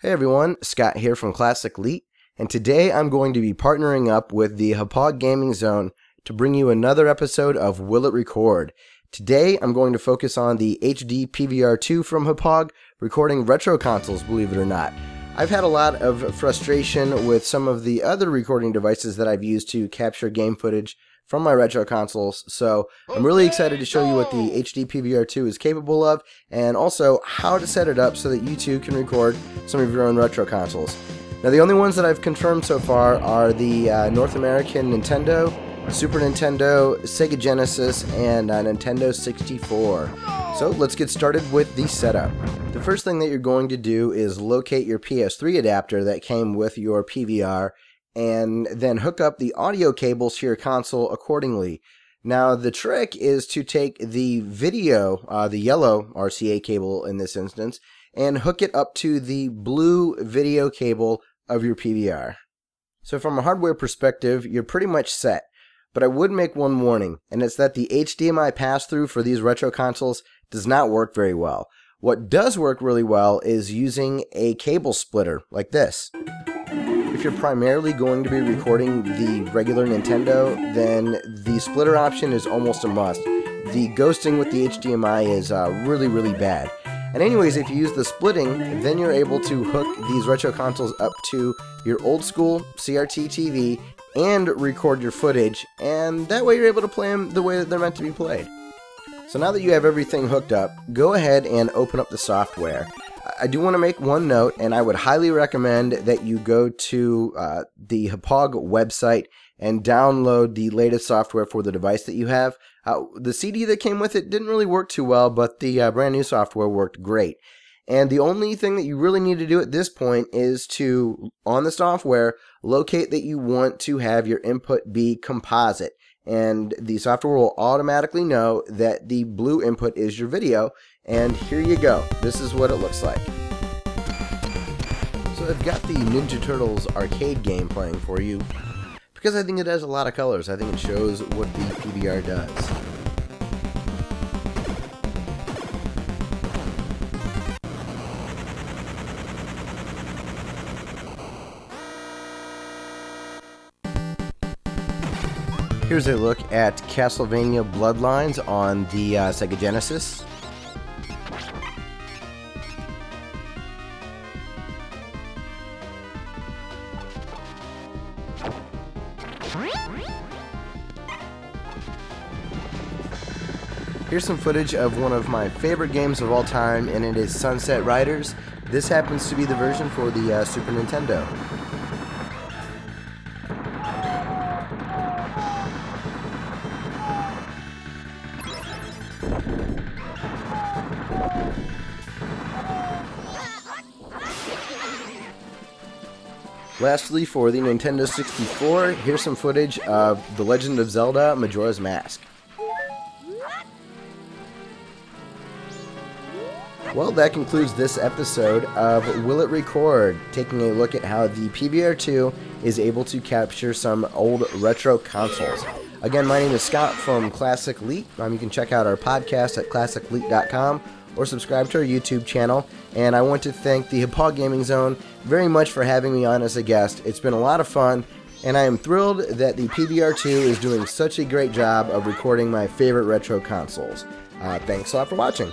Hey everyone, Scott here from Classic Elite, and today I'm going to be partnering up with the Hauppauge Gaming Zone to bring you another episode of Will It Record. Today I'm going to focus on the HD PVR 2 from Hauppauge, recording retro consoles, believe it or not. I've had a lot of frustration with some of the other recording devices that I've used to capture game footage from my retro consoles, so I'm really excited to show you what the HD PVR 2 is capable of, and also how to set it up so that you too can record some of your own retro consoles. Now, the only ones that I've confirmed so far are the North American Nintendo, Super Nintendo, Sega Genesis, and Nintendo 64. So let's get started with the setup. The first thing that you're going to do is locate your PS3 adapter that came with your PVR, and then hook up the audio cables to your console accordingly. Now, the trick is to take the video, the yellow RCA cable in this instance, and hook it up to the blue video cable of your PVR. So from a hardware perspective, you're pretty much set. But I would make one warning, and it's that the HDMI pass-through for these retro consoles does not work very well. What does work really well is using a cable splitter like this. If you're primarily going to be recording the regular Nintendo, then the splitter option is almost a must. The ghosting with the HDMI is really bad. And anyways, if you use the splitting, then you're able to hook these retro consoles up to your old school CRT TV and record your footage, and that way you're able to play them the way that they're meant to be played. So now that you have everything hooked up, go ahead and open up the software. I do want to make one note, and I would highly recommend that you go to the Hauppauge website and download the latest software for the device that you have. The CD that came with it didn't really work too well, but the brand new software worked great. And the only thing that you really need to do at this point is to, on the software, locate that you want to have your input be composite. And the software will automatically know that the blue input is your video. And here you go. This is what it looks like. So I've got the Ninja Turtles arcade game playing for you because I think it has a lot of colors. I think it shows what the PVR does. Here's a look at Castlevania Bloodlines on the Sega Genesis. Here's some footage of one of my favorite games of all time, and it is Sunset Riders. This happens to be the version for the Super Nintendo. Lastly, for the Nintendo 64, here's some footage of The Legend of Zelda Majora's Mask. Well, that concludes this episode of Will It Record, taking a look at how the PVR 2 is able to capture some old retro consoles. Again, my name is Scott from Classic Elite. You can check out our podcast at classicelite.com or subscribe to our YouTube channel. And I want to thank the Hauppauge Gaming Zone very much for having me on as a guest. It's been a lot of fun, and I am thrilled that the PVR 2 is doing such a great job of recording my favorite retro consoles. Thanks a lot for watching.